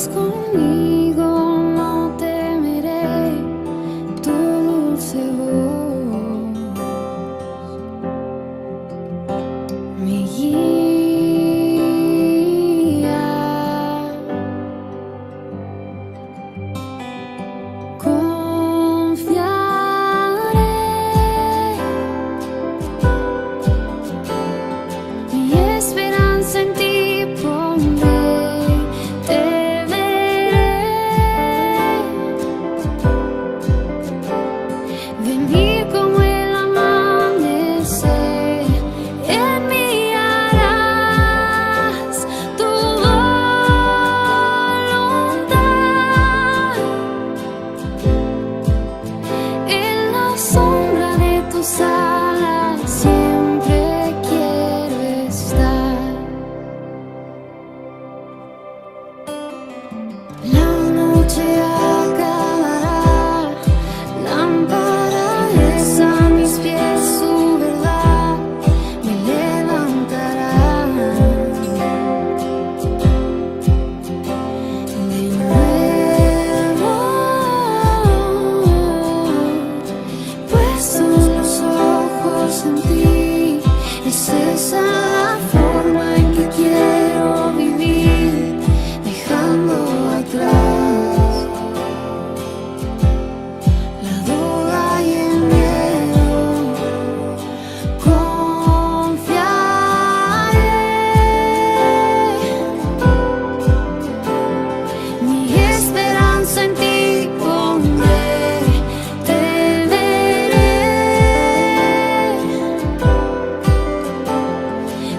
estás conmigo, no temeré tu dulce voz, me guía. Confiaré, mi esperanza en ti pondré, te veré venir como el amanecer, en mí harás tu voluntad, en la sombra de tus alas siempre quiero estar. La noche acabará, lámpara es a mis pies, su verdad me levantará. De nuevo, puestos los ojos en ti, es esa la forma en que quiero vivir, dejando atrás la duda y el miedo. Confiaré, mi esperanza en ti pondré, te veré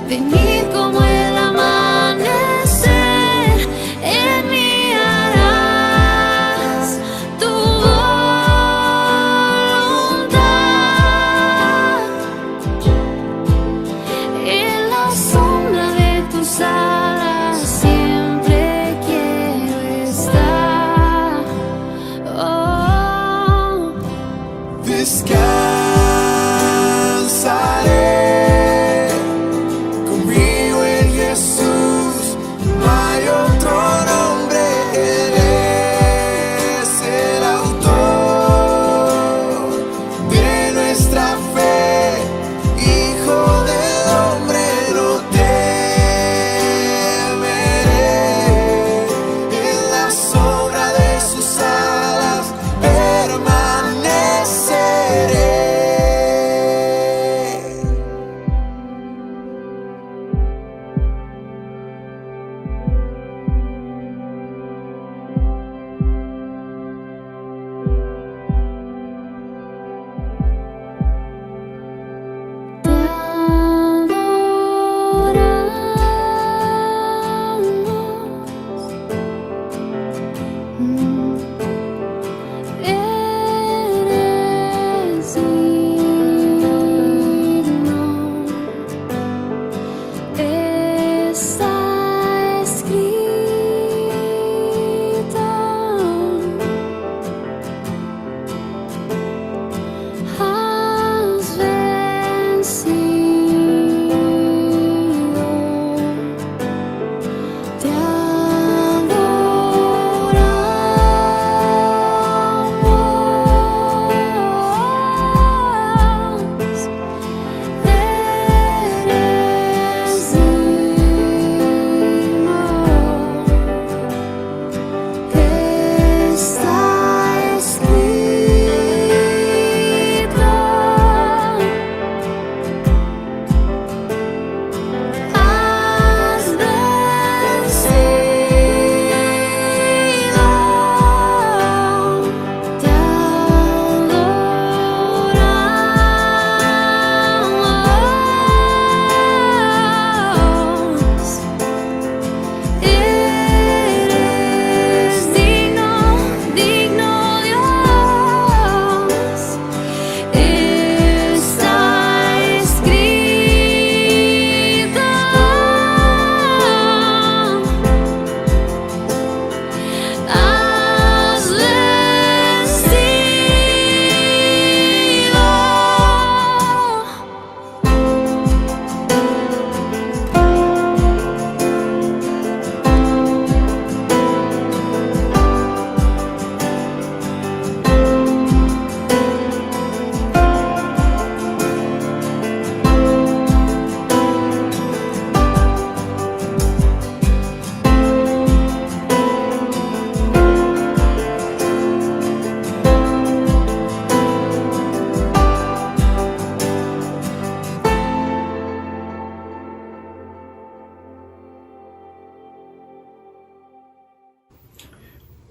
venir como el amanecer, en mí harás tu voluntad, en la sombra de tus alas siempre quiero estar. Oh, Descansaré conmigo en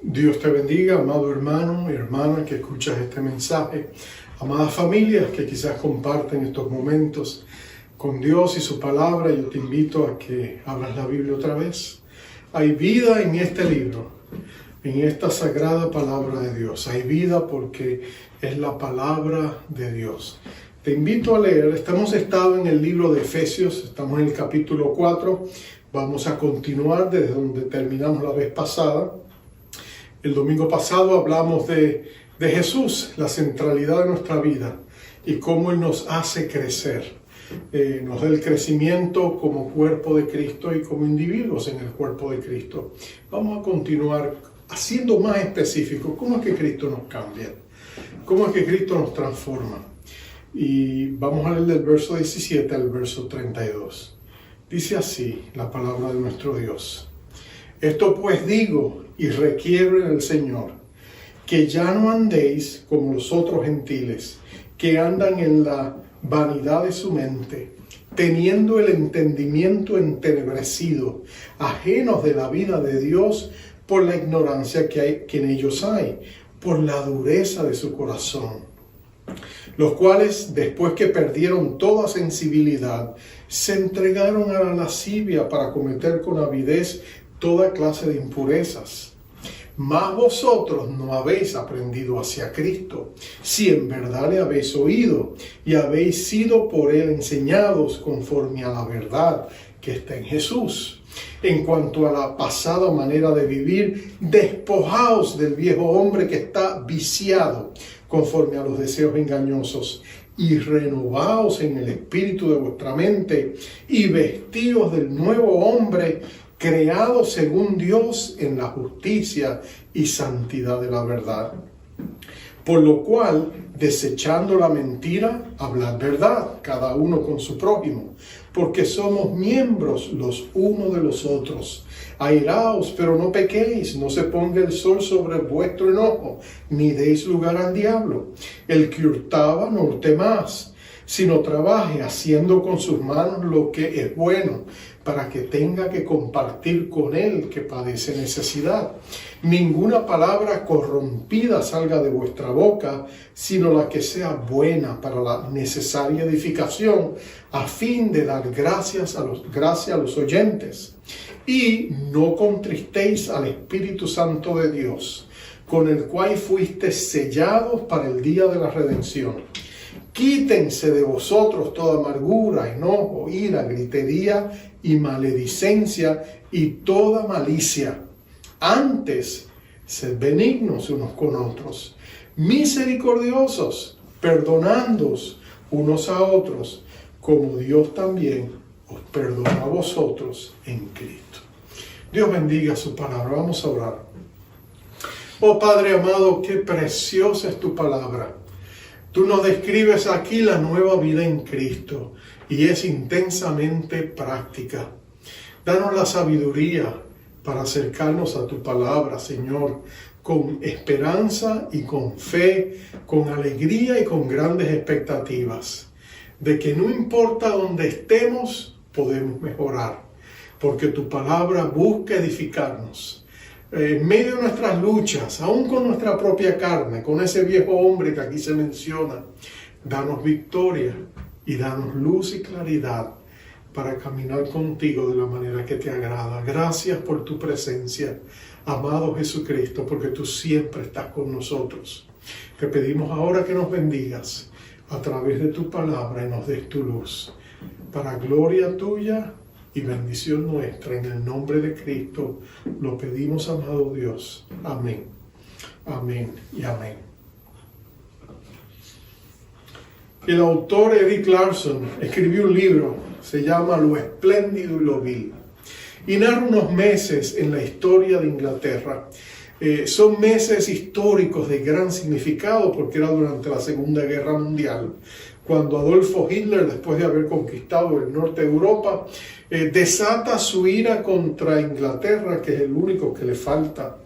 Dios te bendiga, amado hermano y hermana que escuchas este mensaje, amadas familias que quizás comparten estos momentos con Dios y su palabra. Yo te invito a que abras la Biblia otra vez. Hay vida en este libro, en esta sagrada palabra de Dios. Hay vida porque es la palabra de Dios. Te invito a leer. Hemos estado en el libro de Efesios, estamos en el capítulo 4. Vamos a continuar desde donde terminamos la vez pasada. El domingo pasado hablamos de Jesús, la centralidad de nuestra vida y cómo Él nos hace crecer. Nos da el crecimiento como cuerpo de Cristo y como individuos en el cuerpo de Cristo. Vamos a continuar haciendo más específico cómo es que Cristo nos cambia, cómo es que Cristo nos transforma. Y vamos a leer del verso 17 al verso 32. Dice así la palabra de nuestro Dios. Esto pues digo y requiero en el Señor, que ya no andéis como los otros gentiles, que andan en la vanidad de su mente, teniendo el entendimiento entenebrecido, ajenos de la vida de Dios por la ignorancia que en ellos hay, por la dureza de su corazón, los cuales, después que perdieron toda sensibilidad, se entregaron a la lascivia para cometer con avidez toda clase de impurezas. Mas vosotros no habéis aprendido hacia Cristo, si en verdad le habéis oído y habéis sido por Él enseñados conforme a la verdad que está en Jesús. En cuanto a la pasada manera de vivir, despojaos del viejo hombre que está viciado conforme a los deseos engañosos, y renovaos en el espíritu de vuestra mente, y vestíos del nuevo hombre, creado según Dios en la justicia y santidad de la verdad. Por lo cual, desechando la mentira, hablad verdad, cada uno con su prójimo, porque somos miembros los unos de los otros. Airaos, pero no pequéis, no se ponga el sol sobre vuestro enojo, ni deis lugar al diablo. El que hurtaba, no hurte más, sino trabaje haciendo con sus manos lo que es bueno, para que tenga que compartir con él que padece necesidad. Ninguna palabra corrompida salga de vuestra boca, sino la que sea buena para la necesaria edificación, a fin de dar gracia a los oyentes. Y no contristéis al Espíritu Santo de Dios, con el cual fuisteis sellados para el día de la redención. Quítense de vosotros toda amargura, enojo, ira, gritería y maledicencia y toda malicia. Antes, sed benignos unos con otros, misericordiosos, perdonándoos unos a otros, como Dios también os perdona a vosotros en Cristo. Dios bendiga su palabra. Vamos a orar. Oh Padre amado, qué preciosa es tu palabra. Tú nos describes aquí la nueva vida en Cristo y es intensamente práctica. Danos la sabiduría para acercarnos a tu palabra, Señor, con esperanza y con fe, con alegría y con grandes expectativas, de que no importa dónde estemos, podemos mejorar, porque tu palabra busca edificarnos. En medio de nuestras luchas, aún con nuestra propia carne, con ese viejo hombre que aquí se menciona, danos victoria y danos luz y claridad para caminar contigo de la manera que te agrada. Gracias por tu presencia, amado Jesucristo, porque tú siempre estás con nosotros. Te pedimos ahora que nos bendigas a través de tu palabra y nos des tu luz, para gloria tuya y bendición nuestra. En el nombre de Cristo lo pedimos, amado Dios. Amén. Amén y amén. El autor Erik Larson escribió un libro, se llama Lo espléndido y lo vil, y narra unos meses en la historia de Inglaterra. Son meses históricos de gran significado porque era durante la Segunda Guerra Mundial, cuando Adolfo Hitler, después de haber conquistado el norte de Europa, desata su ira contra Inglaterra, que es el único que le falta.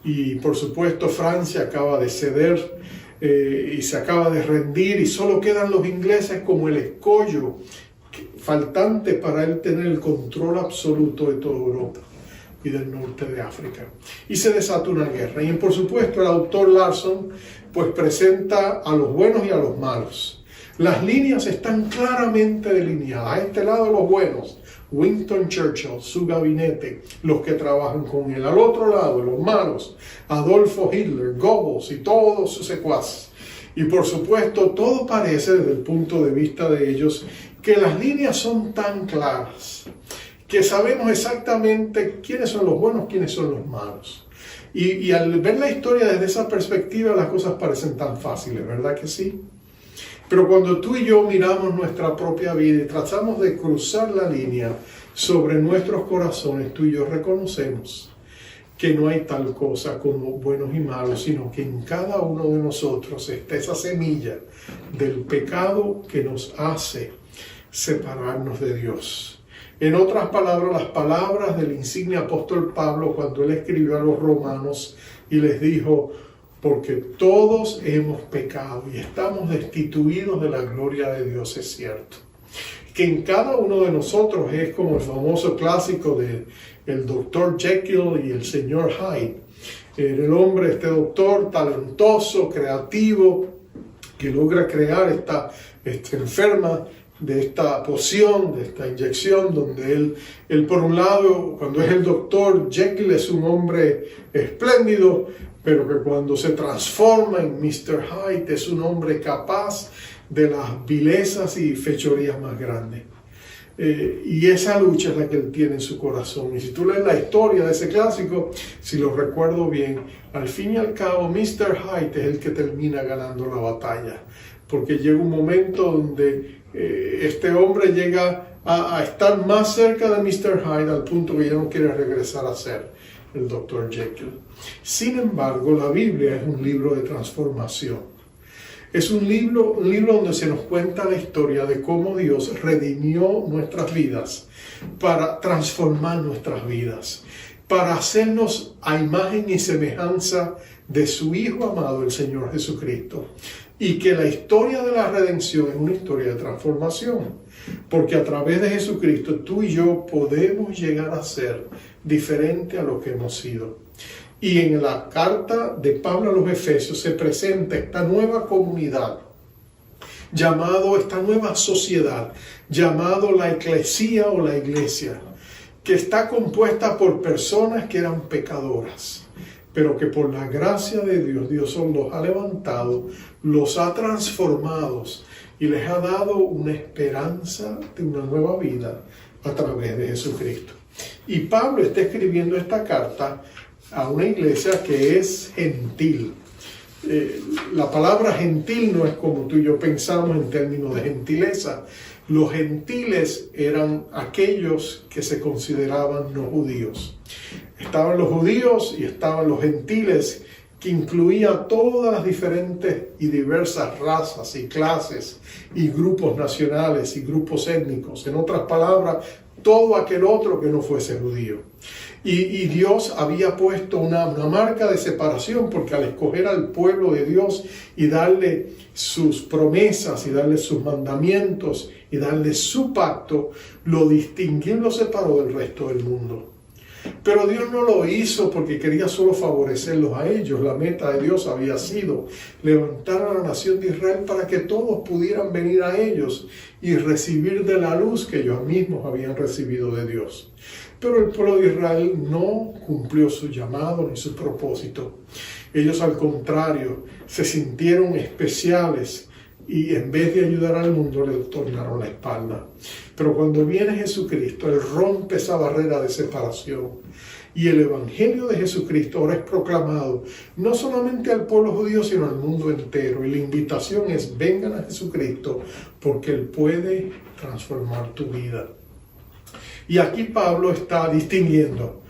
Y por supuesto Francia acaba de ceder y se acaba de rendir, y solo quedan los ingleses como el escollo faltante para él tener el control absoluto de toda Europa. y del norte de África. Y se desata una guerra. Y por supuesto el autor Larson pues presenta a los buenos y a los malos. Las líneas están claramente delineadas. A este lado los buenos, Winston Churchill, su gabinete, los que trabajan con él. Al otro lado, los malos, Adolfo Hitler, Goebbels y todos sus secuaces. Y por supuesto, todo parece desde el punto de vista de ellos que las líneas son tan claras que sabemos exactamente quiénes son los buenos, quiénes son los malos. Y al ver la historia desde esa perspectiva, las cosas parecen tan fáciles, ¿verdad que sí? Pero cuando tú y yo miramos nuestra propia vida y tratamos de cruzar la línea sobre nuestros corazones, tú y yo reconocemos que no hay tal cosa como buenos y malos, sino que en cada uno de nosotros está esa semilla del pecado que nos hace separarnos de Dios. En otras palabras, las palabras del insigne apóstol Pablo cuando él escribió a los romanos y les dijo: porque todos hemos pecado y estamos destituidos de la gloria de Dios, es cierto. Que en cada uno de nosotros es como el famoso clásico de el doctor Jekyll y el señor Hyde. El hombre, este doctor talentoso, creativo, que logra crear esta enferma de esta poción, de esta inyección, donde él por un lado, cuando es el doctor Jekyll, es un hombre espléndido, pero que cuando se transforma en Mr. Hyde es un hombre capaz de las vilezas y fechorías más grandes. Y esa lucha es la que él tiene en su corazón. Y si tú lees la historia de ese clásico, si lo recuerdo bien, al fin y al cabo Mr. Hyde es el que termina ganando la batalla. Porque llega un momento donde este hombre llega a estar más cerca de Mr. Hyde al punto que ya no quiere regresar a ser el Dr. Jekyll. Sin embargo, la Biblia es un libro de transformación. Es un libro donde se nos cuenta la historia de cómo Dios redimió nuestras vidas para transformar nuestras vidas, para hacernos a imagen y semejanza de su Hijo amado, el Señor Jesucristo. Y que la historia de la redención es una historia de transformación, porque a través de Jesucristo tú y yo podemos llegar a ser diferente a lo que hemos sido. Y en la carta de Pablo a los Efesios se presenta esta nueva comunidad, esta nueva sociedad, llamado la eclesía o la iglesia, que está compuesta por personas que eran pecadoras, pero que por la gracia de Dios, Dios los ha levantado, los ha transformado y les ha dado una esperanza de una nueva vida a través de Jesucristo. Y Pablo está escribiendo esta carta a una iglesia que es gentil. La palabra gentil no es como tú y yo pensamos en términos de gentileza. Los gentiles eran aquellos que se consideraban no judíos. Estaban los judíos y estaban los gentiles, que incluía todas las diferentes y diversas razas y clases y grupos nacionales y grupos étnicos. En otras palabras, todo aquel otro que no fuese judío. Y Dios había puesto una marca de separación, porque al escoger al pueblo de Dios y darle sus promesas y darle sus mandamientos y darle su pacto, lo distinguió y lo separó del resto del mundo. Pero Dios no lo hizo porque quería solo favorecerlos a ellos. La meta de Dios había sido levantar a la nación de Israel para que todos pudieran venir a ellos y recibir de la luz que ellos mismos habían recibido de Dios. Pero el pueblo de Israel no cumplió su llamado ni su propósito. Ellos, al contrario, se sintieron especiales y en vez de ayudar al mundo le tornaron la espalda. Pero cuando viene Jesucristo, Él rompe esa barrera de separación. Y el Evangelio de Jesucristo ahora es proclamado no solamente al pueblo judío, sino al mundo entero. Y la invitación es: vengan a Jesucristo, porque Él puede transformar tu vida. Y aquí Pablo está distinguiendo,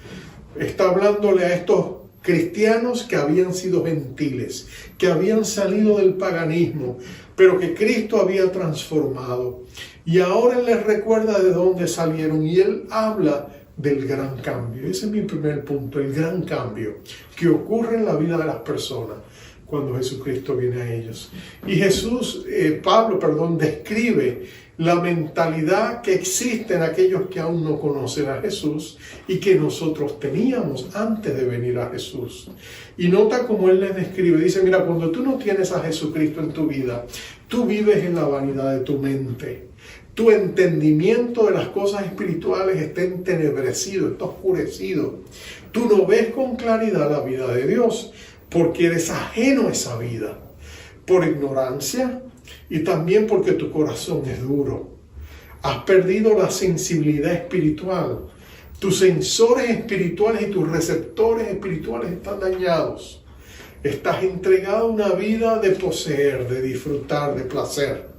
está hablándole a estos cristianos que habían sido gentiles, que habían salido del paganismo, pero que Cristo había transformado. Y ahora Él les recuerda de dónde salieron y Él habla del gran cambio. Ese es mi primer punto, el gran cambio que ocurre en la vida de las personas cuando Jesucristo viene a ellos. Y Pablo describe la mentalidad que existe en aquellos que aún no conocen a Jesús y que nosotros teníamos antes de venir a Jesús. Y nota cómo él les describe, dice, mira, cuando tú no tienes a Jesucristo en tu vida, tú vives en la vanidad de tu mente. Tu entendimiento de las cosas espirituales está entenebrecido, está oscurecido. Tú no ves con claridad la vida de Dios porque eres ajeno a esa vida, por ignorancia y también porque tu corazón es duro. Has perdido la sensibilidad espiritual. Tus sensores espirituales y tus receptores espirituales están dañados. Estás entregado a una vida de poseer, de disfrutar, de placer.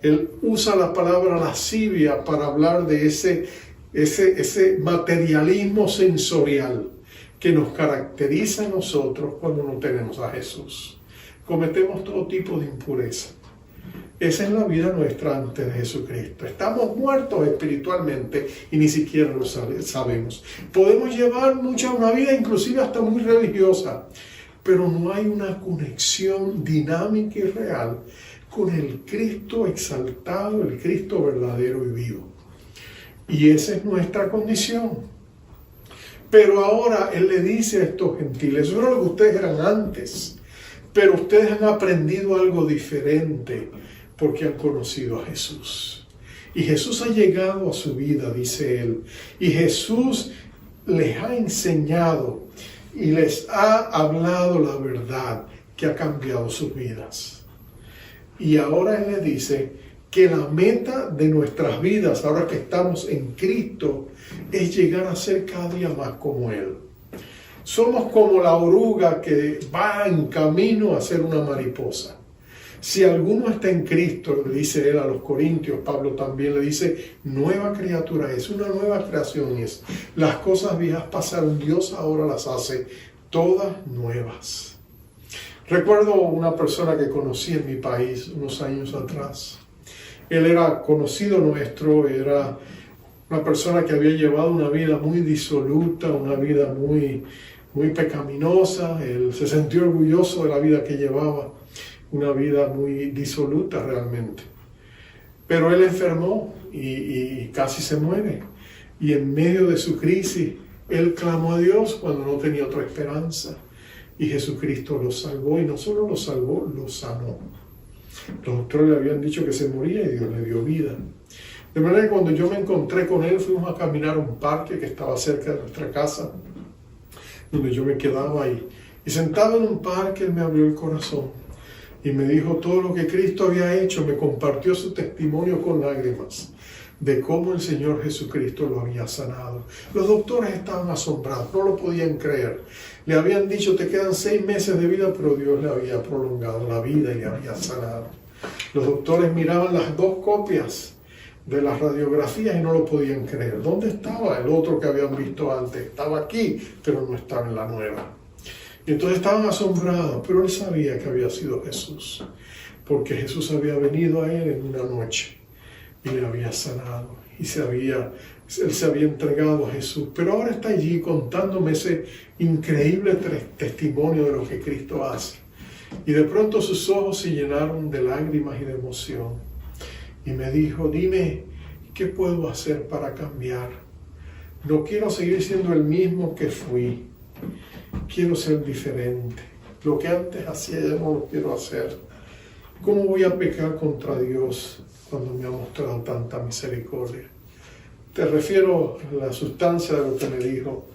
Él usa la palabra lascivia para hablar de ese materialismo sensorial que nos caracteriza a nosotros cuando no tenemos a Jesús. Cometemos todo tipo de impureza. Esa es la vida nuestra antes de Jesucristo. Estamos muertos espiritualmente y ni siquiera lo sabemos. Podemos llevar una vida inclusive hasta muy religiosa, pero no hay una conexión dinámica y real con el Cristo exaltado, el Cristo verdadero y vivo. Y esa es nuestra condición. Pero ahora Él le dice a estos gentiles, eso era lo que ustedes eran antes, pero ustedes han aprendido algo diferente porque han conocido a Jesús. Y Jesús ha llegado a su vida, dice Él, y Jesús les ha enseñado y les ha hablado la verdad que ha cambiado sus vidas. Y ahora Él les dice que la meta de nuestras vidas, ahora que estamos en Cristo, es llegar a ser cada día más como Él. Somos como la oruga que va en camino a ser una mariposa. Si alguno está en Cristo, le dice Él a los Corintios, Pablo también le dice, nueva criatura es, una nueva creación es. Las cosas viejas pasaron, Dios ahora las hace todas nuevas. Recuerdo una persona que conocí en mi país unos años atrás. Él era conocido nuestro, era una persona que había llevado una vida muy disoluta, una vida muy pecaminosa. Él se sintió orgulloso de la vida que llevaba, una vida muy disoluta realmente. Pero él enfermó y casi se muere. Y en medio de su crisis, él clamó a Dios cuando no tenía otra esperanza. Y Jesucristo lo salvó, y no solo lo salvó, lo sanó. Los doctores le habían dicho que se moría y Dios le dio vida. De manera que cuando yo me encontré con él, fuimos a caminar a un parque que estaba cerca de nuestra casa, donde yo me quedaba ahí. Y sentado en un parque, él me abrió el corazón y me dijo todo lo que Cristo había hecho. Me compartió su testimonio con lágrimas de cómo el Señor Jesucristo lo había sanado. Los doctores estaban asombrados, no lo podían creer. Le habían dicho, te quedan 6 meses de vida, pero Dios le había prolongado la vida y le había sanado. Los doctores miraban las 2 copias de las radiografías y no lo podían creer. ¿Dónde estaba el otro que habían visto antes? Estaba aquí, pero no estaba en la nueva. Y entonces estaban asombrados, pero él sabía que había sido Jesús, porque Jesús había venido a él en una noche y le había sanado, y él se había entregado a Jesús, pero ahora está allí contándome ese increíble testimonio de lo que Cristo hace. Y de pronto sus ojos se llenaron de lágrimas y de emoción, y me dijo, dime, ¿qué puedo hacer para cambiar? No quiero seguir siendo el mismo que fui, quiero ser diferente. Lo que antes hacía ya no lo quiero hacer. ¿Cómo voy a pecar contra Dios cuando me ha mostrado tanta misericordia? Te refiero a la sustancia de lo que me dijo,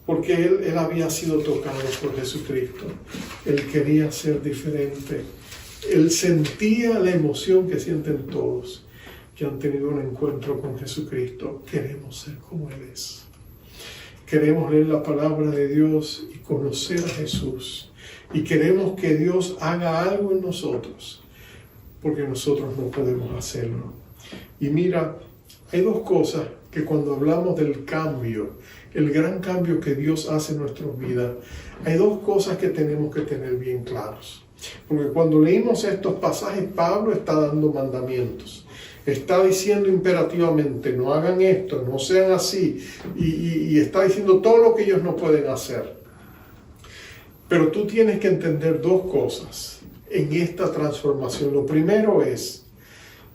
porque él había sido tocado por Jesucristo. Él quería ser diferente. Él sentía la emoción que sienten todos que han tenido un encuentro con Jesucristo. Queremos ser como Él es. Queremos leer la palabra de Dios y conocer a Jesús. Y queremos que Dios haga algo en nosotros, porque nosotros no podemos hacerlo. Y mira, hay 2 cosas que cuando hablamos del cambio, el gran cambio que Dios hace en nuestras vidas, hay 2 cosas que tenemos que tener bien claros. Porque cuando leímos estos pasajes, Pablo está dando mandamientos. Está diciendo imperativamente, no hagan esto, no sean así. Y está diciendo todo lo que ellos no pueden hacer. Pero tú tienes que entender 2 cosas en esta transformación. Lo primero es,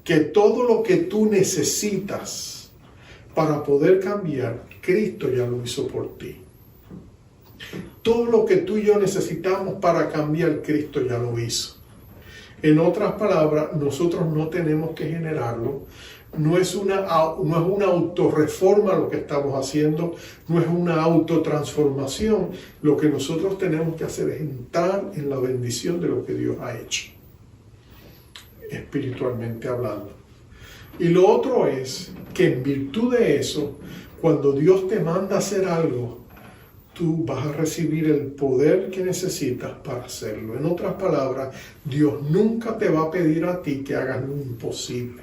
que todo lo que tú necesitas para poder cambiar, Cristo ya lo hizo por ti. Todo lo que tú y yo necesitamos para cambiar, Cristo ya lo hizo. En otras palabras, nosotros no tenemos que generarlo. No es una autorreforma lo que estamos haciendo, no es una autotransformación. Lo que nosotros tenemos que hacer es entrar en la bendición de lo que Dios ha hecho, espiritualmente hablando. Y lo otro es que en virtud de eso, cuando Dios te manda a hacer algo, tú vas a recibir el poder que necesitas para hacerlo. En otras palabras, Dios nunca te va a pedir a ti que hagas lo imposible,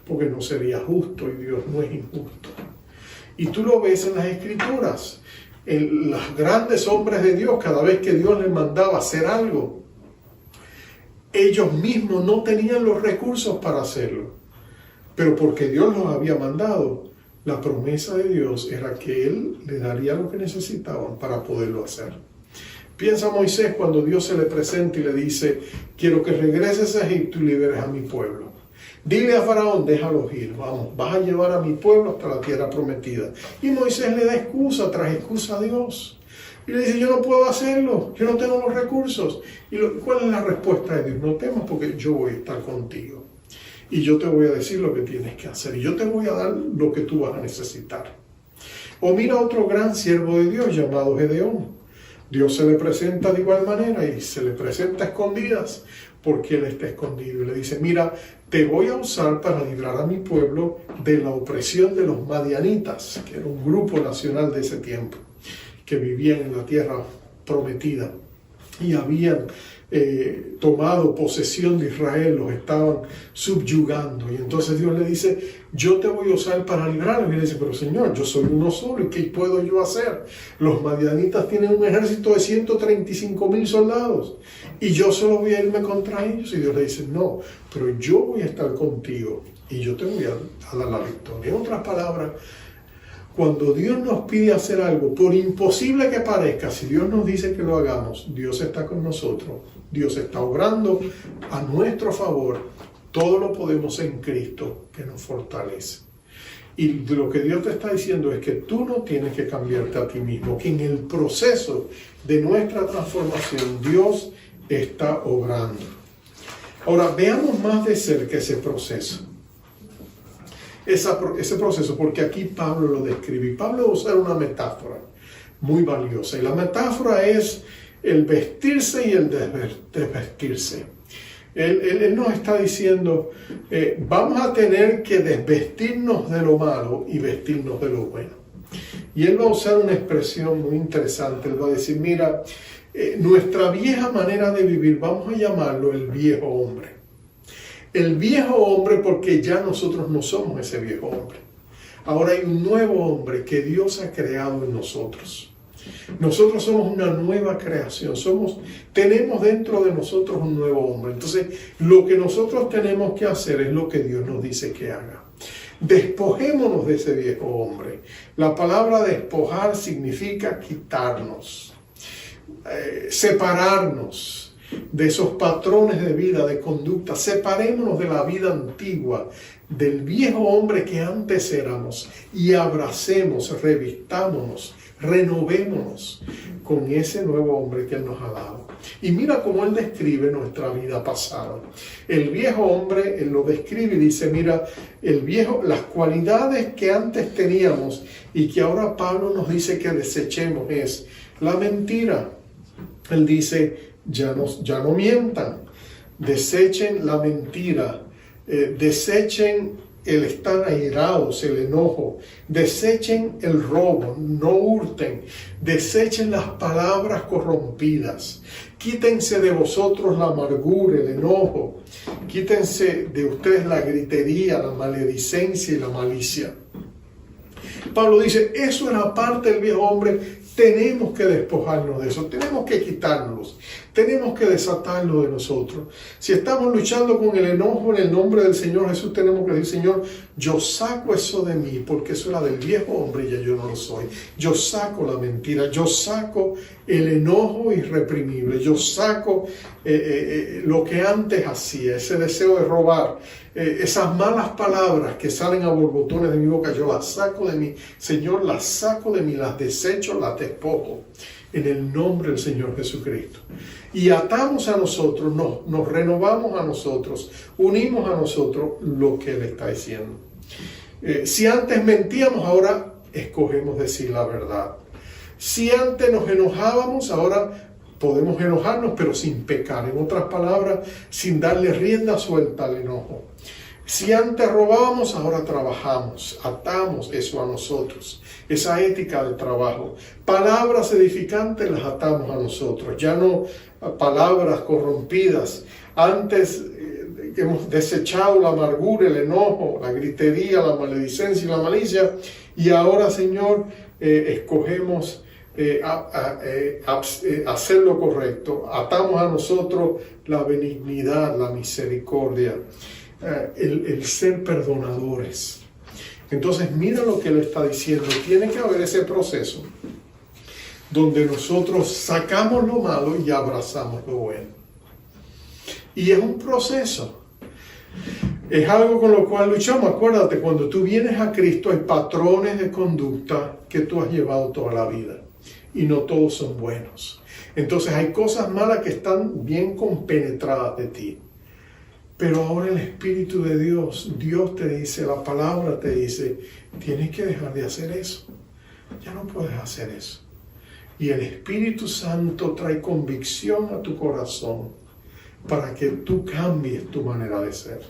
porque no sería justo y Dios no es injusto. Y tú lo ves en las Escrituras. Los grandes hombres de Dios, cada vez que Dios les mandaba hacer algo, ellos mismos no tenían los recursos para hacerlo. Pero porque Dios los había mandado, la promesa de Dios era que Él le daría lo que necesitaban para poderlo hacer. Piensa Moisés cuando Dios se le presenta y le dice: quiero que regreses a Egipto y liberes a mi pueblo. Dile a Faraón, déjalos ir, vamos, vas a llevar a mi pueblo hasta la tierra prometida. Y Moisés le da excusa tras excusa a Dios. Y le dice: yo no puedo hacerlo, yo no tengo los recursos. ¿Y cuál es la respuesta de Dios? No temas, porque yo voy a estar contigo. Y yo te voy a decir lo que tienes que hacer. Y yo te voy a dar lo que tú vas a necesitar. O mira otro gran siervo de Dios llamado Gedeón. Dios se le presenta de igual manera y se le presenta a escondidas, porque él está escondido. Y le dice: mira, te voy a usar para librar a mi pueblo de la opresión de los madianitas, que era un grupo nacional de ese tiempo, que vivían en la tierra prometida y habían tomado posesión de Israel, los estaban subyugando. Y entonces Dios le dice: yo te voy a usar para librarlos. Y le dice: pero Señor, yo soy uno solo, ¿y qué puedo yo hacer? Los madianitas tienen un ejército de 135,000 soldados y yo solo voy a irme contra ellos. Y Dios le dice: no, pero yo voy a estar contigo y yo te voy a dar la victoria. En otras palabras, cuando Dios nos pide hacer algo, por imposible que parezca, si Dios nos dice que lo hagamos, Dios está con nosotros. Dios está obrando a nuestro favor. Todo lo podemos en Cristo, que nos fortalece. Y lo que Dios te está diciendo es que tú no tienes que cambiarte a ti mismo, que en el proceso de nuestra transformación Dios está obrando. Ahora, veamos más de cerca ese proceso. Ese proceso, porque aquí Pablo lo describe. Y Pablo usa una metáfora muy valiosa. Y la metáfora es el vestirse y el desvestirse. Él nos está diciendo, vamos a tener que desvestirnos de lo malo y vestirnos de lo bueno. Y él va a usar una expresión muy interesante. Él va a decir: mira, nuestra vieja manera de vivir, vamos a llamarlo el viejo hombre. El viejo hombre, porque ya nosotros no somos ese viejo hombre. Ahora hay un nuevo hombre que Dios ha creado en nosotros. Nosotros somos una nueva creación. Tenemos dentro de nosotros un nuevo hombre. Entonces, lo que nosotros tenemos que hacer es lo que Dios nos dice que haga. Despojémonos de ese viejo hombre. La palabra despojar significa quitarnos, separarnos de esos patrones de vida, de conducta. Separémonos de la vida antigua, del viejo hombre que antes éramos, y abracemos, revistámonos, renovémonos con ese nuevo hombre que Él nos ha dado. Y mira cómo Él describe nuestra vida pasada. El viejo hombre, Él lo describe y dice: mira, las cualidades que antes teníamos y que ahora Pablo nos dice que desechemos es la mentira. Él dice: ya no mientan, desechen la mentira, desechen el estar airados, el enojo, desechen el robo, no hurten, desechen las palabras corrompidas, quítense de vosotros la amargura, el enojo, quítense de ustedes la gritería, la maledicencia y la malicia. Pablo dice: eso era parte del viejo hombre. Tenemos que despojarnos de eso, tenemos que quitarnos. tenemos que desatarlo de nosotros. Si estamos luchando con el enojo, en el nombre del Señor Jesús tenemos que decir: Señor, yo saco eso de mí, porque eso era del viejo hombre y ya yo no lo soy. Yo saco la mentira, yo saco el enojo irreprimible, yo saco lo que antes hacía, ese deseo de robar, esas malas palabras que salen a borbotones de mi boca, yo las saco de mí. Señor, las saco de mí, las desecho, las despojo, en el nombre del Señor Jesucristo. Y atamos a nosotros, nos renovamos a nosotros, unimos a nosotros lo que Él está diciendo. Si antes mentíamos, ahora escogemos decir la verdad. Si antes nos enojábamos, ahora podemos enojarnos, pero sin pecar. En otras palabras, sin darle rienda suelta al enojo. Si antes robábamos, ahora trabajamos, atamos eso a nosotros, esa ética de trabajo. Palabras edificantes las atamos a nosotros, ya no palabras corrompidas. Antes hemos desechado la amargura, el enojo, la gritería, la maledicencia y la malicia, y ahora, Señor, escogemos hacer lo correcto. Atamos a nosotros la benignidad, la misericordia, el ser perdonadores. Entonces mira lo que Él está diciendo. Tiene que haber ese proceso donde nosotros sacamos lo malo y abrazamos lo bueno. Y es un proceso. Es algo con lo cual luchamos. Acuérdate, cuando tú vienes a Cristo hay patrones de conducta que tú has llevado toda la vida. Y no todos son buenos. Entonces hay cosas malas que están bien compenetradas de ti. Pero ahora el Espíritu de Dios te dice, la palabra te dice, tienes que dejar de hacer eso. Ya no puedes hacer eso. Y el Espíritu Santo trae convicción a tu corazón para que tú cambies tu manera de ser.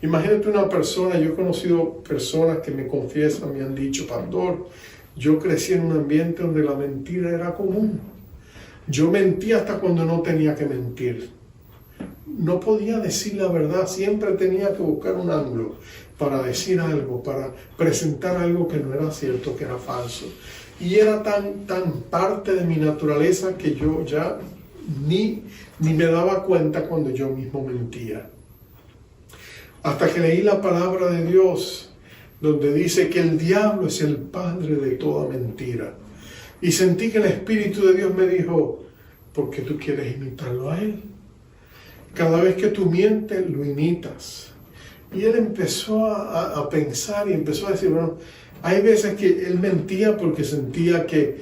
Imagínate una persona, yo he conocido personas que me confiesan, me han dicho: pastor, yo crecí en un ambiente donde la mentira era común. Yo mentía hasta cuando no tenía que mentir. No podía decir la verdad, siempre tenía que buscar un ángulo para decir algo, para presentar algo que no era cierto, que era falso. Y era tan parte de mi naturaleza que yo ya ni me daba cuenta cuando yo mismo mentía. Hasta que leí la palabra de Dios, donde dice que el diablo es el padre de toda mentira. Y sentí que el Espíritu de Dios me dijo: ¿por qué tú quieres imitarlo a él? Cada vez que tú mientes, lo imitas. Y él empezó a pensar y empezó a decir: bueno, hay veces que él mentía porque sentía que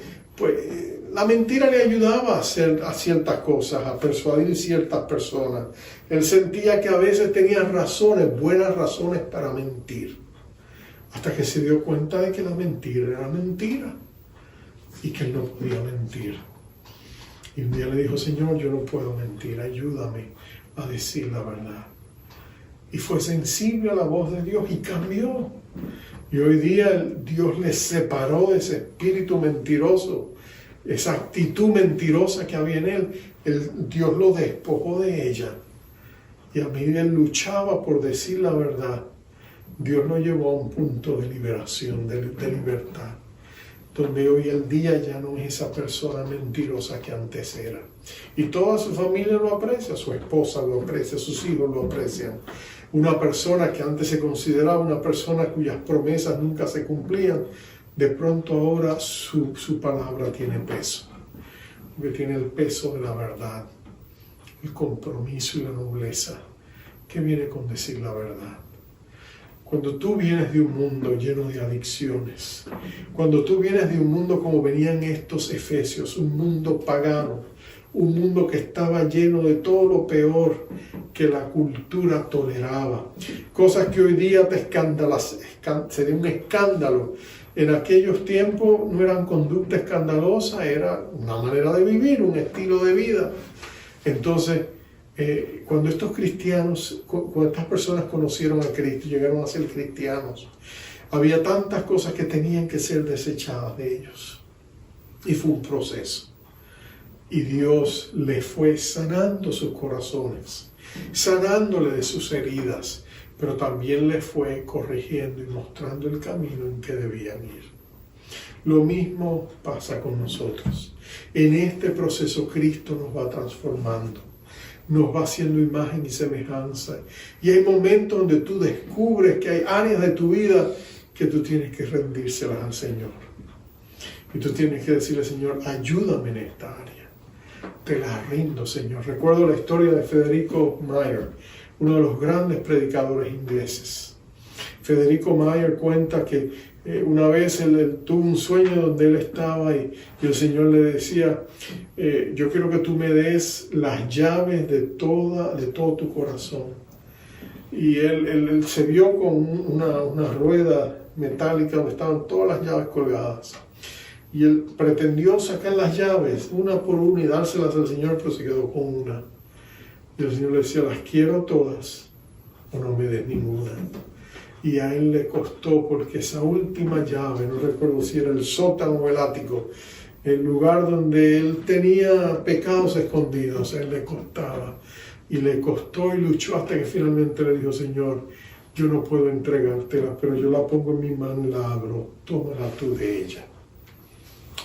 la mentira le ayudaba a hacer ciertas cosas, a persuadir ciertas personas. Él sentía que a veces tenía razones, buenas razones para mentir. Hasta que se dio cuenta de que la mentira era mentira y que él no podía mentir. Y un día le dijo: Señor, yo no puedo mentir, ayúdame a decir la verdad. Y fue sensible a la voz de Dios y cambió. Y hoy día Dios le separó de ese espíritu mentiroso, esa actitud mentirosa que había en él. Dios lo despojó de ella. Y a medida él luchaba por decir la verdad, Dios lo llevó a un punto de liberación, de libertad, donde hoy el día ya no es esa persona mentirosa que antes era. Y toda su familia lo aprecia, su esposa lo aprecia, sus hijos lo aprecian. Una persona que antes se consideraba una persona cuyas promesas nunca se cumplían, de pronto ahora su palabra tiene peso, porque tiene el peso de la verdad, el compromiso y la nobleza que viene con decir la verdad. Cuando tú vienes de un mundo lleno de adicciones, cuando tú vienes de un mundo como venían estos efesios, un mundo pagano, un mundo que estaba lleno de todo lo peor que la cultura toleraba, cosas que hoy día sería un escándalo. En aquellos tiempos no eran conducta escandalosa, era una manera de vivir, un estilo de vida. Entonces, cuando estos cristianos, cuando estas personas conocieron a Cristo, llegaron a ser cristianos, había tantas cosas que tenían que ser desechadas de ellos. Y fue un proceso. Y Dios les fue sanando sus corazones, sanándole de sus heridas, pero también les fue corrigiendo y mostrando el camino en que debían ir. Lo mismo pasa con nosotros. En este proceso Cristo nos va transformando, nos va haciendo imagen y semejanza. Y hay momentos donde tú descubres que hay áreas de tu vida que tú tienes que rendírselas al Señor. Y tú tienes que decirle, Señor, ayúdame en esta área. Te la rindo, Señor. Recuerdo la historia de Federico Mayer, uno de los grandes predicadores ingleses. Federico Mayer cuenta que una vez él tuvo un sueño donde él estaba y el Señor le decía, yo quiero que tú me des las llaves de todo tu corazón. Y él se vio con una rueda metálica donde estaban todas las llaves colgadas. Y él pretendió sacar las llaves una por una y dárselas al Señor, pero se quedó con una. Y el Señor le decía, las quiero todas o no me des ninguna. Y a él le costó, porque esa última llave, no recuerdo si era el sótano o el ático, el lugar donde él tenía pecados escondidos, a él le costaba. Y le costó y luchó hasta que finalmente le dijo, Señor, yo no puedo entregártela, pero yo la pongo en mi mano y la abro, tómala tú de ella.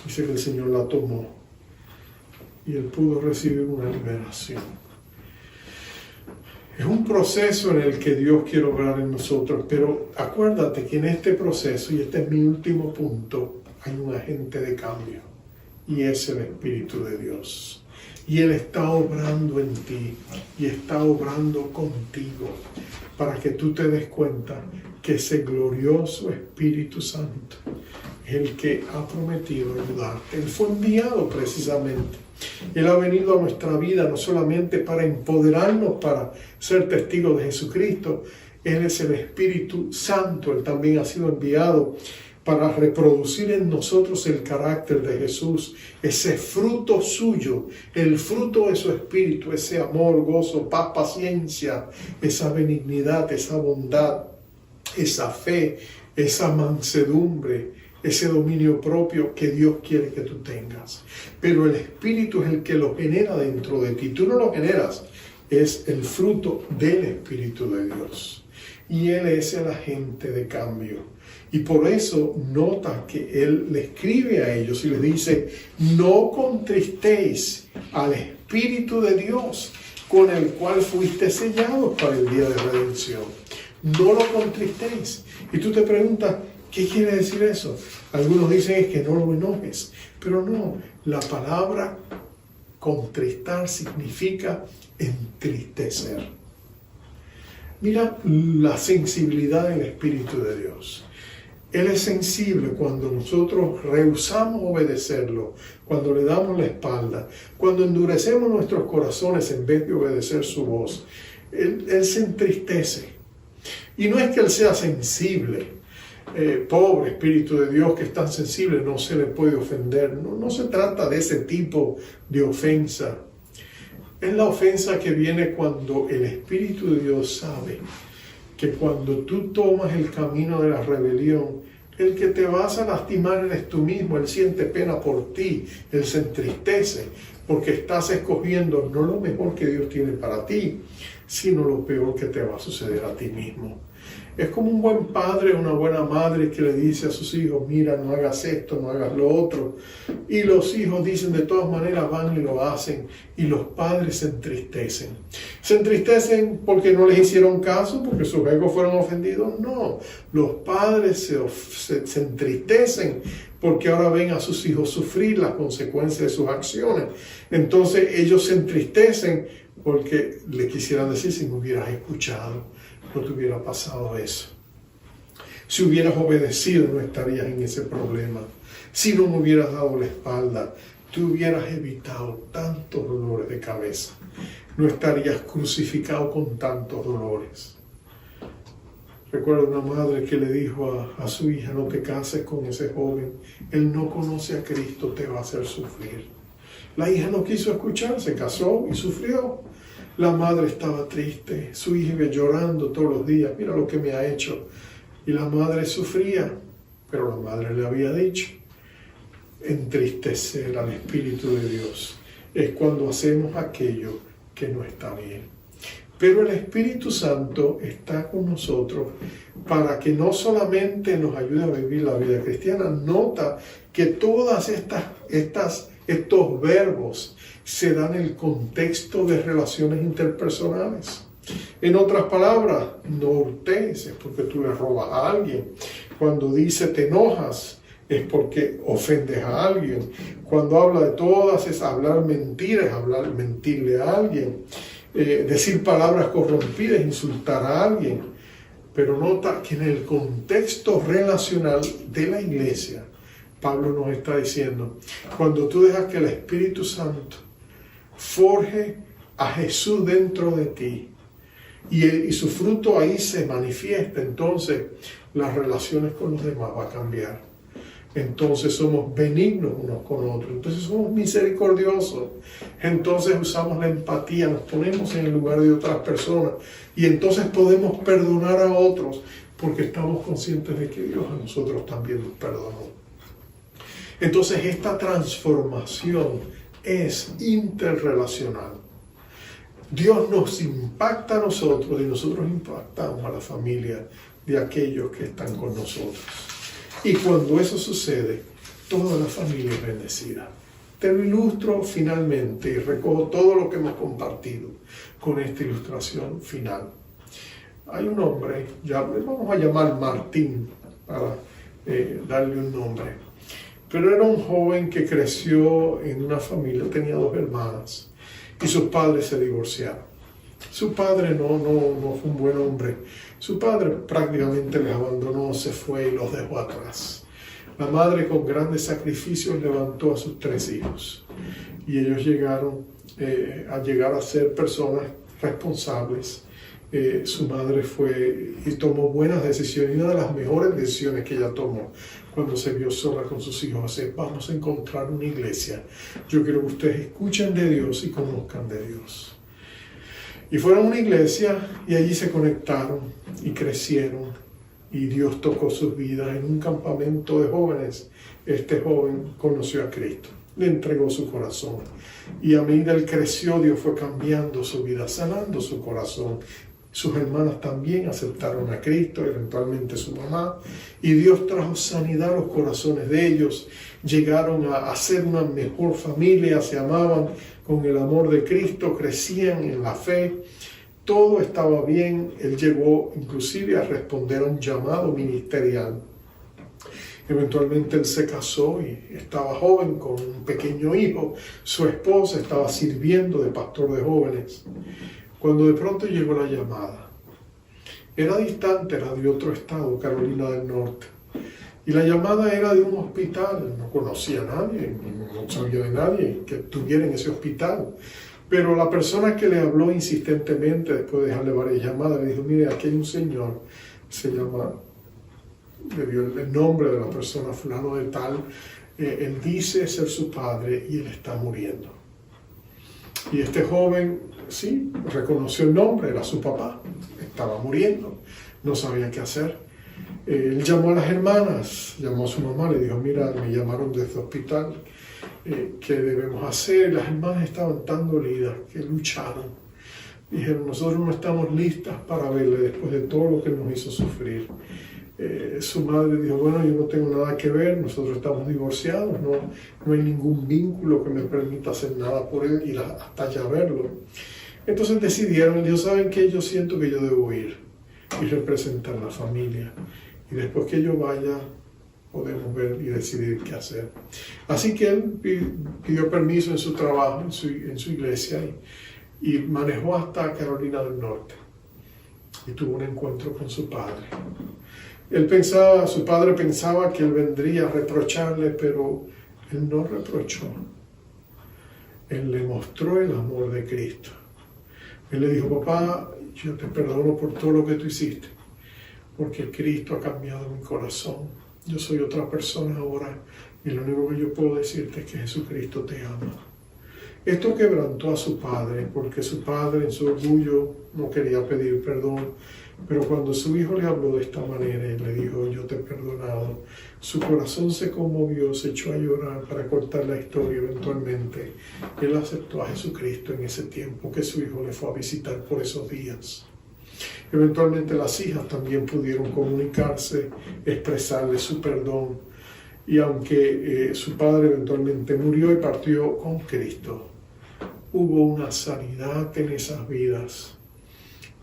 Dice que el Señor la tomó y él pudo recibir una liberación. Es un proceso en el que Dios quiere obrar en nosotros, pero acuérdate que en este proceso, y este es mi último punto, hay un agente de cambio y es el Espíritu de Dios. Y Él está obrando en ti y está obrando contigo para que tú te des cuenta que ese glorioso Espíritu Santo es el que ha prometido ayudarte. Él fue enviado precisamente. Él ha venido a nuestra vida no solamente para empoderarnos para ser testigos de Jesucristo. Él es el Espíritu Santo. Él también ha sido enviado para reproducir en nosotros el carácter de Jesús, ese fruto suyo, el fruto de su Espíritu, ese amor, gozo, paz, paciencia, esa benignidad, esa bondad, esa fe, esa mansedumbre, ese dominio propio que Dios quiere que tú tengas. Pero el Espíritu es el que lo genera dentro de ti. Tú no lo generas, es el fruto del Espíritu de Dios. Y Él es el agente de cambio. Y por eso nota que Él le escribe a ellos y les dice, no contristéis al Espíritu de Dios con el cual fuiste sellados para el día de redención. No lo contristéis. Y tú te preguntas, ¿qué quiere decir eso? Algunos dicen que no lo enojes, pero no, la palabra contristar significa entristecer. Mira la sensibilidad del Espíritu de Dios. Él es sensible cuando nosotros rehusamos obedecerlo, cuando le damos la espalda, cuando endurecemos nuestros corazones en vez de obedecer su voz. Él se entristece. Y no es que Él sea sensible, pobre Espíritu de Dios que es tan sensible, no se le puede ofender. No se trata de ese tipo de ofensa. Es la ofensa que viene cuando el Espíritu de Dios sabe que cuando tú tomas el camino de la rebelión, el que te vas a lastimar eres tú mismo. Él siente pena por ti, Él se entristece porque estás escogiendo no lo mejor que Dios tiene para ti, sino lo peor que te va a suceder a ti mismo. Es como un buen padre o una buena madre que le dice a sus hijos, mira, no hagas esto, no hagas lo otro. Y los hijos dicen, de todas maneras van y lo hacen. Y los padres se entristecen. ¿Se entristecen porque no les hicieron caso, porque sus egos fueron ofendidos? No, los padres se entristecen porque ahora ven a sus hijos sufrir las consecuencias de sus acciones. Entonces ellos se entristecen porque le quisieran decir, si me hubieras escuchado, no te hubiera pasado eso. Si hubieras obedecido, no estarías en ese problema. Si no me hubieras dado la espalda, tú hubieras evitado tantos dolores de cabeza. No estarías crucificado con tantos dolores. Recuerdo una madre que le dijo a su hija, no te cases con ese joven. Él no conoce a Cristo, te va a hacer sufrir. La hija no quiso escuchar, se casó y sufrió. La madre estaba triste, su hija iba llorando todos los días, mira lo que me ha hecho. Y la madre sufría, pero la madre le había dicho, entristecer al Espíritu de Dios es cuando hacemos aquello que no está bien. Pero el Espíritu Santo está con nosotros para que no solamente nos ayude a vivir la vida cristiana. Nota que todas estos verbos se dan en el contexto de relaciones interpersonales. En otras palabras, no hurtes, es porque tú le robas a alguien. Cuando dice te enojas, es porque ofendes a alguien. Cuando habla de todas, es hablar mentiras, mentirle a alguien. Decir palabras corrompidas, insultar a alguien. Pero nota que en el contexto relacional de la iglesia, Pablo nos está diciendo, cuando tú dejas que el Espíritu Santo forje a Jesús dentro de ti y su fruto ahí se manifiesta, entonces las relaciones con los demás van a cambiar. Entonces somos benignos unos con otros, entonces somos misericordiosos, entonces usamos la empatía, nos ponemos en el lugar de otras personas y entonces podemos perdonar a otros porque estamos conscientes de que Dios a nosotros también nos perdonó. Entonces esta transformación es interrelacional. Dios nos impacta a nosotros y nosotros impactamos a la familia de aquellos que están con nosotros. Y cuando eso sucede, toda la familia es bendecida. Te lo ilustro finalmente y recojo todo lo que hemos compartido con esta ilustración final. Hay un hombre, ya le vamos a llamar Martín para darle un nombre, pero era un joven que creció en una familia, tenía 2 hermanas y sus padres se divorciaron. Su padre no fue un buen hombre. Su padre prácticamente les abandonó, se fue y los dejó atrás. La madre con grandes sacrificios levantó a sus 3 hijos y ellos llegaron a ser personas responsables. Su madre fue y tomó buenas decisiones, y una de las mejores decisiones que ella tomó cuando se vio sola con sus hijos es: vamos a encontrar una iglesia. Yo quiero que ustedes escuchen de Dios y conozcan de Dios. Y fueron a una iglesia y allí se conectaron y crecieron y Dios tocó sus vidas. En un campamento de jóvenes, este joven conoció a Cristo, le entregó su corazón y a medida que él creció, Dios fue cambiando su vida, sanando su corazón. Sus hermanas también aceptaron a Cristo, eventualmente su mamá, y Dios trajo sanidad a los corazones de ellos. Llegaron a ser una mejor familia, se amaban con el amor de Cristo, crecían en la fe, todo estaba bien. Él llegó inclusive a responder a un llamado ministerial. Eventualmente él se casó y estaba joven con un pequeño hijo. Su esposa estaba sirviendo de pastor de jóvenes. Cuando de pronto llegó la llamada, era distante, era de otro estado, Carolina del Norte, y la llamada era de un hospital. No conocía a nadie, no sabía de nadie que estuviera en ese hospital, pero la persona que le habló insistentemente, después de dejarle varias llamadas, le dijo: mire, aquí hay un señor, se llama, le dio el nombre de la persona, fulano de tal, él dice ser su padre y él está muriendo. Y este joven, sí, reconoció el nombre, era su papá, estaba muriendo, no sabía qué hacer. Él llamó a las hermanas, llamó a su mamá, le dijo: mira, me llamaron de este hospital, ¿qué debemos hacer? Las hermanas estaban tan dolidas que lucharon. Dijeron: nosotros no estamos listas para verle después de todo lo que nos hizo sufrir. Su madre dijo: bueno, yo no tengo nada que ver, nosotros estamos divorciados, no hay ningún vínculo que me permita hacer nada por él, ir hasta allá a verlo. Entonces decidieron, y dijo: ¿saben qué? Yo siento que yo debo ir y representar a la familia, y después que yo vaya podemos ver y decidir qué hacer. Así que él pidió permiso en su trabajo, en su iglesia, y manejó hasta Carolina del Norte y tuvo un encuentro con su padre. Su padre pensaba que él vendría a reprocharle, pero él no reprochó. Él le mostró el amor de Cristo. Él le dijo: papá, yo te perdono por todo lo que tú hiciste, porque Cristo ha cambiado mi corazón. Yo soy otra persona ahora y lo único que yo puedo decirte es que Jesucristo te ama. Esto quebrantó a su padre, porque su padre en su orgullo no quería pedir perdón. Pero cuando su hijo le habló de esta manera y le dijo, yo te he perdonado, su corazón se conmovió, se echó a llorar. Para cortar la historia, eventualmente él aceptó a Jesucristo en ese tiempo que su hijo le fue a visitar por esos días. Eventualmente las hijas también pudieron comunicarse, expresarle su perdón. Y aunque su padre eventualmente murió y partió con Cristo, hubo una sanidad en esas vidas,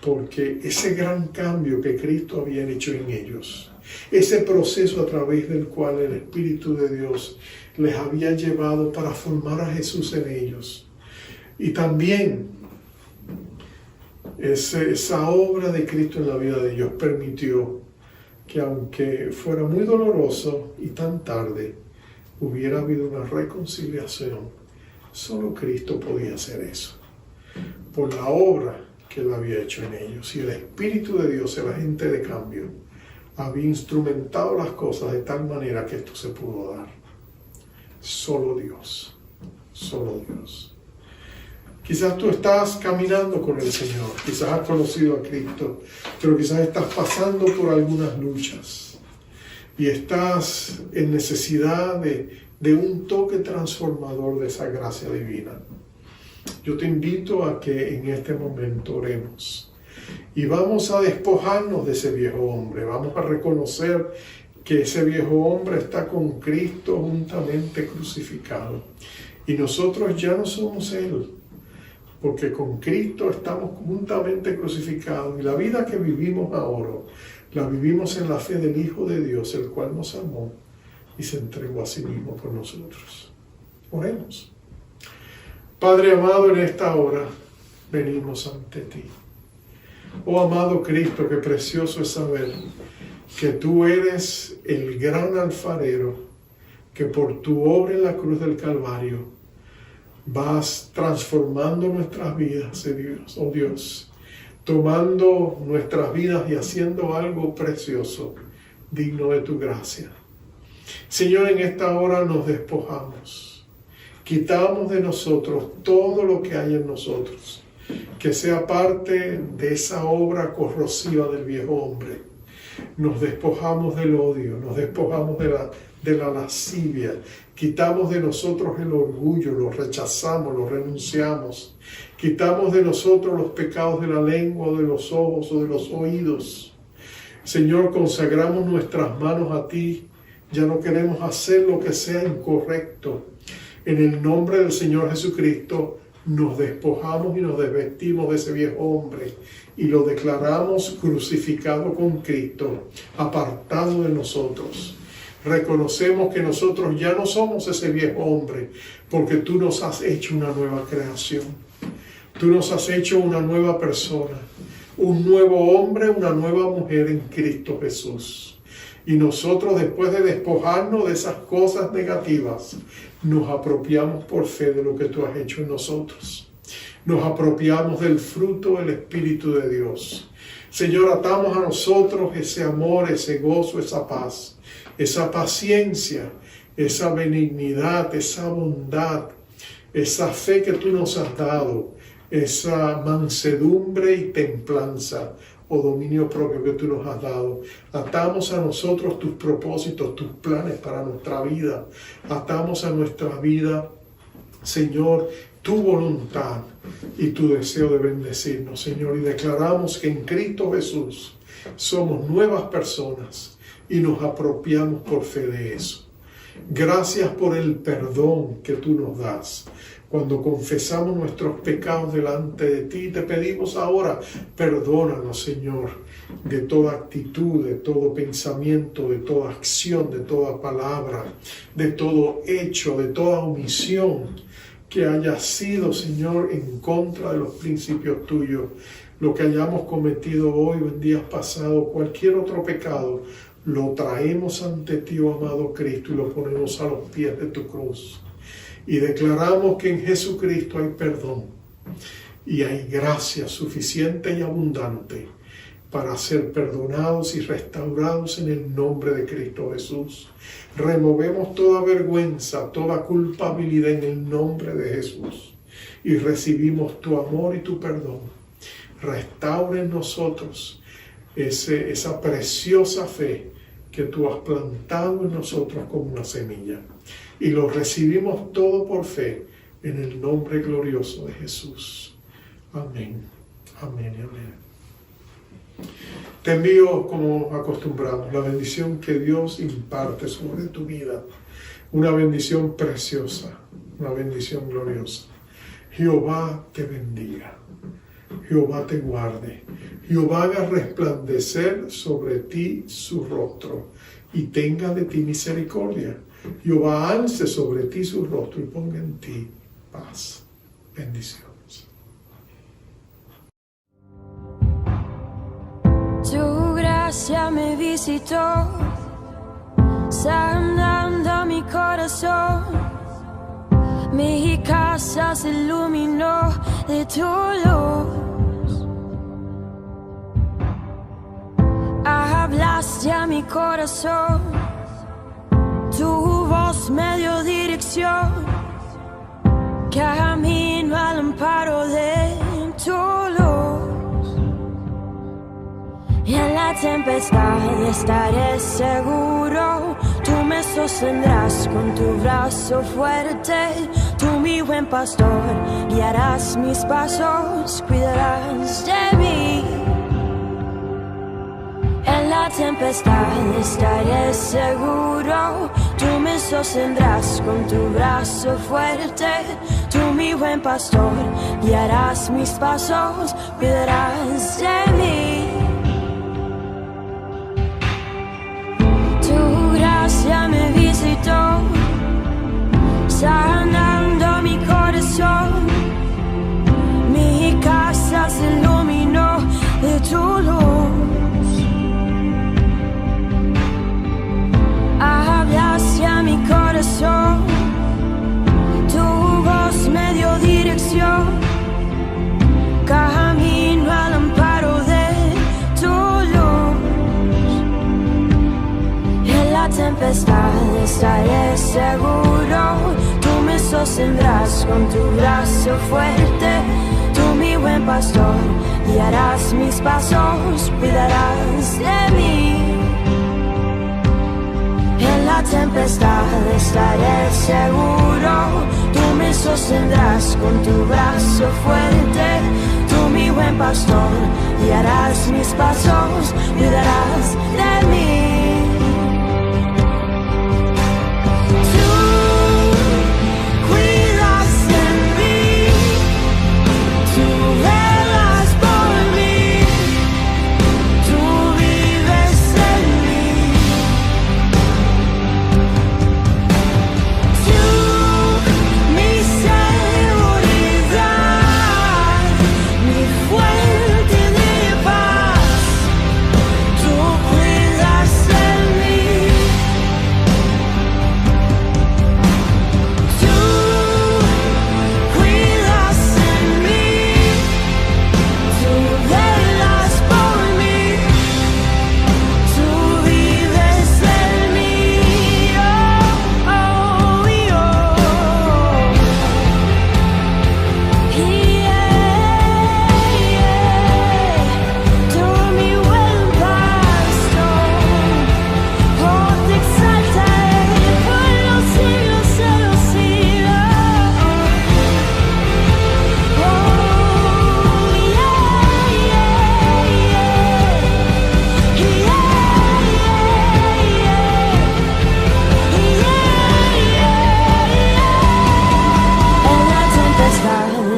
porque ese gran cambio que Cristo había hecho en ellos, ese proceso a través del cual el Espíritu de Dios les había llevado para formar a Jesús en ellos, y también esa obra de Cristo en la vida de ellos permitió que, aunque fuera muy doloroso y tan tarde, hubiera habido una reconciliación. Solo Cristo podía hacer eso, por la obra que Él había hecho en ellos. Y el Espíritu de Dios, el agente de cambio, había instrumentado las cosas de tal manera que esto se pudo dar. Solo Dios, solo Dios. Quizás tú estás caminando con el Señor, quizás has conocido a Cristo, pero quizás estás pasando por algunas luchas y estás en necesidad de un toque transformador de esa gracia divina. Yo te invito a que en este momento oremos y vamos a despojarnos de ese viejo hombre. Vamos a reconocer que ese viejo hombre está con Cristo juntamente crucificado y nosotros ya no somos Él, porque con Cristo estamos juntamente crucificados y la vida que vivimos ahora la vivimos en la fe del Hijo de Dios, el cual nos amó y se entregó a sí mismo por nosotros. Oremos. Padre amado, en esta hora venimos ante ti. Oh amado Cristo, qué precioso es saber que tú eres el gran alfarero, que por tu obra en la cruz del Calvario vas transformando nuestras vidas, oh Dios, tomando nuestras vidas y haciendo algo precioso, digno de tu gracia. Señor, en esta hora nos despojamos, quitamos de nosotros todo lo que hay en nosotros, que sea parte de esa obra corrosiva del viejo hombre. Nos despojamos del odio, nos despojamos de la lascivia, quitamos de nosotros el orgullo, lo rechazamos, lo renunciamos, quitamos de nosotros los pecados de la lengua, de los ojos o de los oídos. Señor, consagramos nuestras manos a ti, ya no queremos hacer lo que sea incorrecto. En el nombre del Señor Jesucristo nos despojamos y nos desvestimos de ese viejo hombre y lo declaramos crucificado con Cristo, apartado de nosotros. Reconocemos que nosotros ya no somos ese viejo hombre, porque tú nos has hecho una nueva creación. Tú nos has hecho una nueva persona, un nuevo hombre, una nueva mujer en Cristo Jesús. Y nosotros, después de despojarnos de esas cosas negativas, nos apropiamos por fe de lo que tú has hecho en nosotros. Nos apropiamos del fruto del Espíritu de Dios. Señor, atamos a nosotros ese amor, ese gozo, esa paz, esa paciencia, esa benignidad, esa bondad, esa fe que tú nos has dado, esa mansedumbre y templanza o dominio propio que tú nos has dado. Atamos a nosotros tus propósitos, tus planes para nuestra vida. Atamos a nuestra vida, Señor, tu voluntad y tu deseo de bendecirnos, Señor. Y declaramos que en Cristo Jesús somos nuevas personas y nos apropiamos por fe de eso. Gracias por el perdón que tú nos das. Cuando confesamos nuestros pecados delante de ti, te pedimos ahora, perdónanos, Señor, de toda actitud, de todo pensamiento, de toda acción, de toda palabra, de todo hecho, de toda omisión que haya sido, Señor, en contra de los principios tuyos. Lo que hayamos cometido hoy o en días pasados, cualquier otro pecado, lo traemos ante ti, oh amado Cristo, y lo ponemos a los pies de tu cruz. Y declaramos que en Jesucristo hay perdón y hay gracia suficiente y abundante para ser perdonados y restaurados en el nombre de Cristo Jesús. Removemos toda vergüenza, toda culpabilidad en el nombre de Jesús. y recibimos tu amor y tu perdón. Restaura en nosotros esa preciosa fe que tú has plantado en nosotros como una semilla. Y lo recibimos todo por fe en el nombre glorioso de Jesús. Amén. Amén y amén. Te envío, como acostumbramos, la bendición que Dios imparte sobre tu vida. Una bendición preciosa, una bendición gloriosa. Jehová te bendiga. Jehová te guarde. Jehová haga resplandecer sobre ti su rostro y tenga de ti misericordia. Jehová alce sobre ti su rostro y ponga en ti paz. Bendiciones. Tu gracia me visitó, sanando mi corazón. Mi casa se iluminó de tu luz. Hablaste a mi corazón, tu voz me dio dirección. Camino al amparo de tu luz. Y en la tempestad estaré seguro. Tú me sostendrás con tu brazo fuerte. Tú, mi buen pastor, guiarás mis pasos, cuidarás de mí. En la tempestad estaré seguro. Tú me sostendrás con tu brazo fuerte. Tú, mi buen pastor, guiarás mis pasos, cuidarás de mí. Tu gracia me visitó, sanando mi corazón. Mi casa se iluminó de tu luz. Hablaste a mi corazón, tu voz me dio dirección. Camino al amparo de tu luz. En la tempestad estaré seguro. Tú me sostendrás con tu brazo fuerte. Tú, mi buen pastor, guiarás mis pasos, cuidarás de mí. En la tempestad estaré seguro. Tú me sostendrás con tu brazo fuerte. Tú, mi buen pastor, guiarás mis pasos, cuidarás de mí.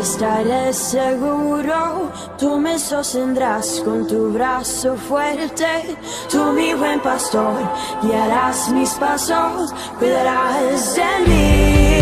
Estaré seguro, tú me sostendrás con tu brazo fuerte. Tú, mi buen pastor, guiarás mis pasos, cuidarás de mí.